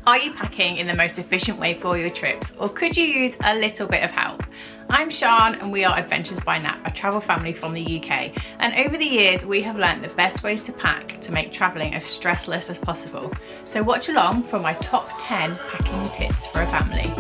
Are you packing in the most efficient way for your trips, or could you use a little bit of help? I'm Siân and we are Adventures by Knapp, a travel family from the UK, and over the years we have learnt the best ways to pack to make travelling as stressless as possible. So watch along for my top 10 packing tips for a family.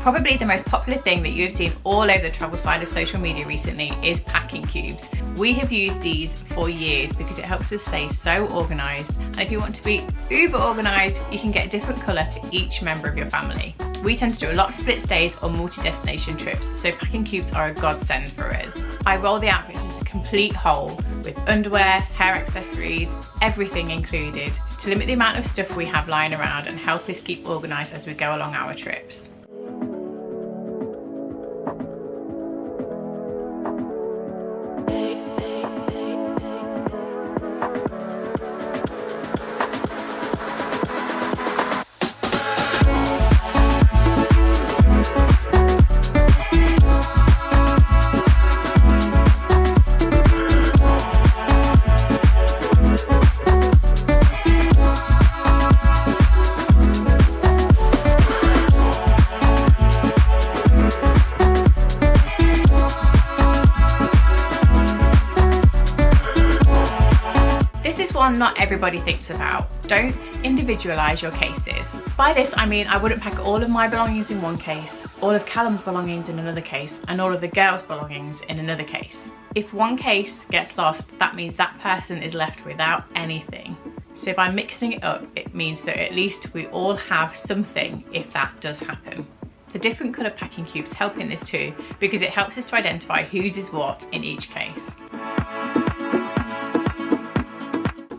Probably the most popular thing that you have seen all over the travel side of social media recently is packing cubes. We have used these for years because it helps us stay so organised, and if you want to be uber organised, you can get a different colour for each member of your family. We tend to do a lot of split stays or multi-destination trips, so packing cubes are a godsend for us. I roll the outfits as a complete whole with underwear, hair accessories, everything included, to limit the amount of stuff we have lying around and help us keep organised as we go along our trips. One not everybody thinks about. Don't individualise your cases. By this I mean I wouldn't pack all of my belongings in one case, all of Callum's belongings in another case, and all of the girls' belongings in another case. If one case gets lost, that means that person is left without anything. So by mixing it up, it means that at least we all have something if that does happen. The different colour packing cubes help in this too, because it helps us to identify whose is what in each case.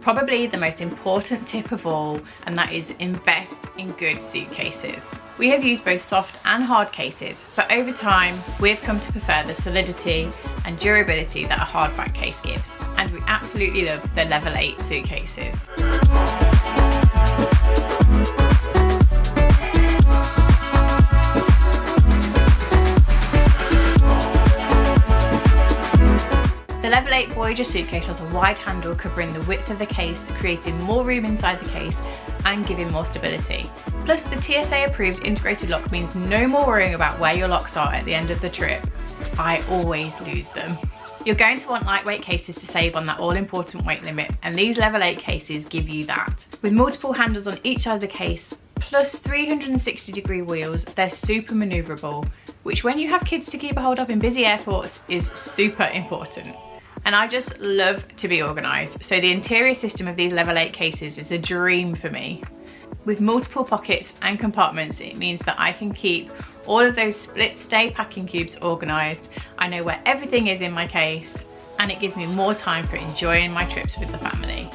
Probably the most important tip of all, and that is invest in good suitcases. We have used both soft and hard cases, but over time we've come to prefer the solidity and durability that a hardback case gives, and we absolutely love the level 8 suitcases. The level 8 Voyager suitcase has a wide handle covering the width of the case, creating more room inside the case and giving more stability. Plus the TSA approved integrated lock means no more worrying about where your locks are at the end of the trip. I always lose them. You're going to want lightweight cases to save on that all important weight limit, and these level 8 cases give you that. With multiple handles on each side of the case, plus 360-degree wheels, they're super manoeuvrable, which when you have kids to keep a hold of in busy airports is super important. And I just love to be organised, so the interior system of these level 8 cases is a dream for me. With multiple pockets and compartments, it means that I can keep all of those split stay packing cubes organised. I know where everything is in my case, and it gives me more time for enjoying my trips with the family.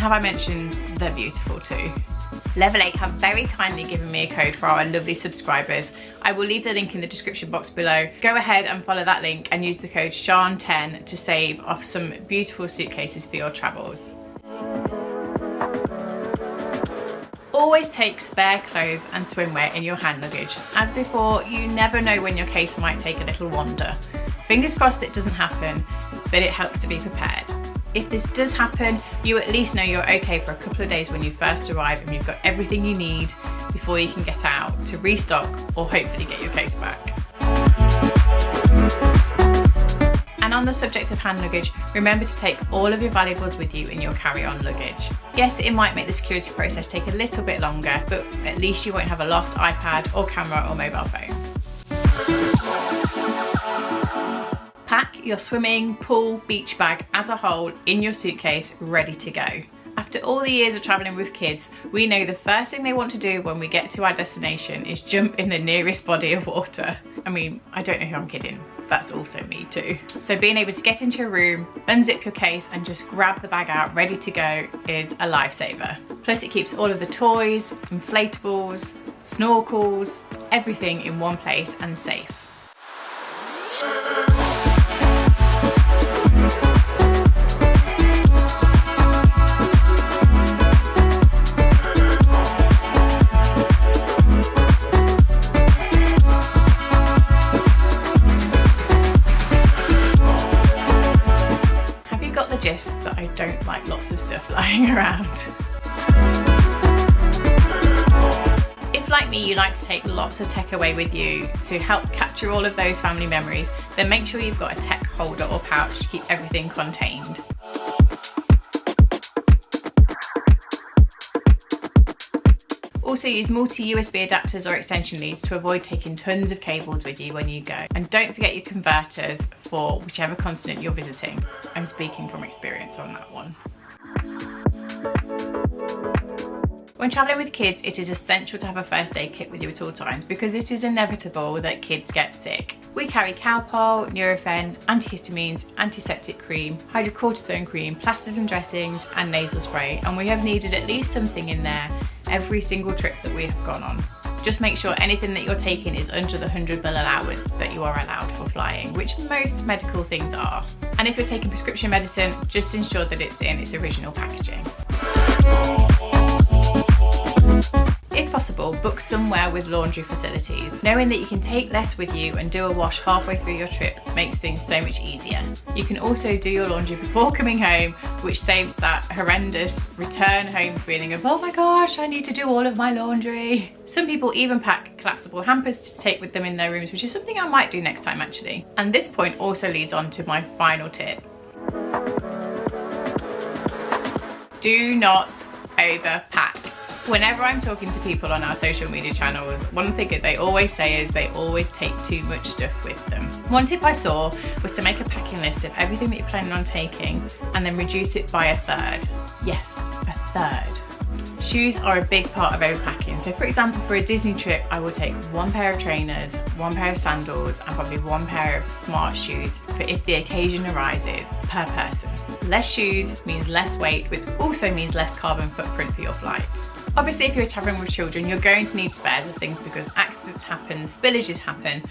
Have I mentioned they're beautiful too? Level 8 have very kindly given me a code for our lovely subscribers. I will leave the link in the description box below. Go ahead and follow that link and use the code SIAN10 to save off some beautiful suitcases for your travels. Always take spare clothes and swimwear in your hand luggage. As before, you never know when your case might take a little wander. Fingers crossed it doesn't happen, but it helps to be prepared. If this does happen, you at least know you're okay for a couple of days when you first arrive and you've got everything you need before you can get out to restock or hopefully get your case back. And on the subject of hand luggage, remember to take all of your valuables with you in your carry-on luggage. Yes, it might make the security process take a little bit longer, but at least you won't have a lost iPad or camera or mobile phone. Pack your swimming, pool, beach bag as a whole in your suitcase, ready to go. After all the years of travelling with kids, we know the first thing they want to do when we get to our destination is jump in the nearest body of water. I mean, I don't know who I'm kidding, but that's also me too. So being able to get into your room, unzip your case and just grab the bag out ready to go is a lifesaver. Plus it keeps all of the toys, inflatables, snorkels, everything in one place and safe. Gist that I don't like lots of stuff lying around. If like me you like to take lots of tech away with you to help capture all of those family memories, then make sure you've got a tech holder or pouch to keep everything contained. Also use multi-USB adapters or extension leads to avoid taking tons of cables with you when you go. And don't forget your converters for whichever continent you're visiting. I'm speaking from experience on that one. When travelling with kids, it is essential to have a first aid kit with you at all times because it is inevitable that kids get sick. We carry Calpol, Nurofen, antihistamines, antiseptic cream, hydrocortisone cream, plasters and dressings, and nasal spray, and we have needed at least something in there every single trip that we have gone on. Just make sure anything that you're taking is under the 100 ml allowance that you are allowed for flying, which most medical things are. And if you're taking prescription medicine, just ensure that it's in its original packaging. If possible, book somewhere with laundry facilities. Knowing that you can take less with you and do a wash halfway through your trip makes things so much easier. You can also do your laundry before coming home, which saves that horrendous return home feeling of, oh my gosh, I need to do all of my laundry. Some people even pack collapsible hampers to take with them in their rooms, which is something I might do next time actually. And this point also leads on to my final tip. Do not overpack. Whenever I'm talking to people on our social media channels, one thing that they always say is they always take too much stuff with them. One tip I saw was to make a packing list of everything that you're planning on taking and then reduce it by a third. Yes, a third. Shoes are a big part of overpacking. So for example, for a Disney trip, I will take one pair of trainers, one pair of sandals, and probably one pair of smart shoes for if the occasion arises per person. Less shoes means less weight, which also means less carbon footprint for your flights. Obviously, if you're traveling with children, you're going to need spares of things because accidents happen, spillages happen,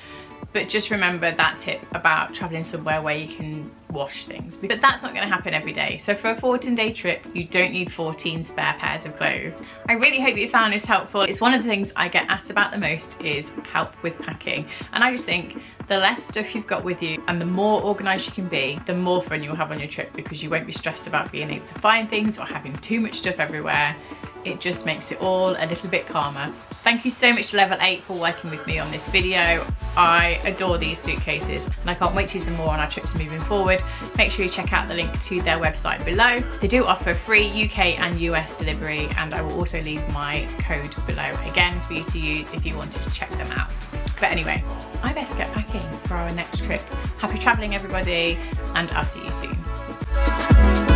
but just remember that tip about traveling somewhere where you can wash things. But that's not going to happen every day. So for a 14-day trip, you don't need 14 spare pairs of clothes. I really hope you found this helpful. It's one of the things I get asked about the most is help with packing. And I just think the less stuff you've got with you and the more organised you can be, the more fun you'll have on your trip because you won't be stressed about being able to find things or having too much stuff everywhere. It just makes it all a little bit calmer. Thank you so much to Level 8 for working with me on this video. I adore these suitcases and I can't wait to use them more on our trips moving forward. Make sure you check out the link to their website below. They do offer free UK and US delivery, and I will also leave my code below again for you to use if you wanted to check them out. But anyway, I best get packing for our next trip. Happy travelling everybody, and I'll see you soon.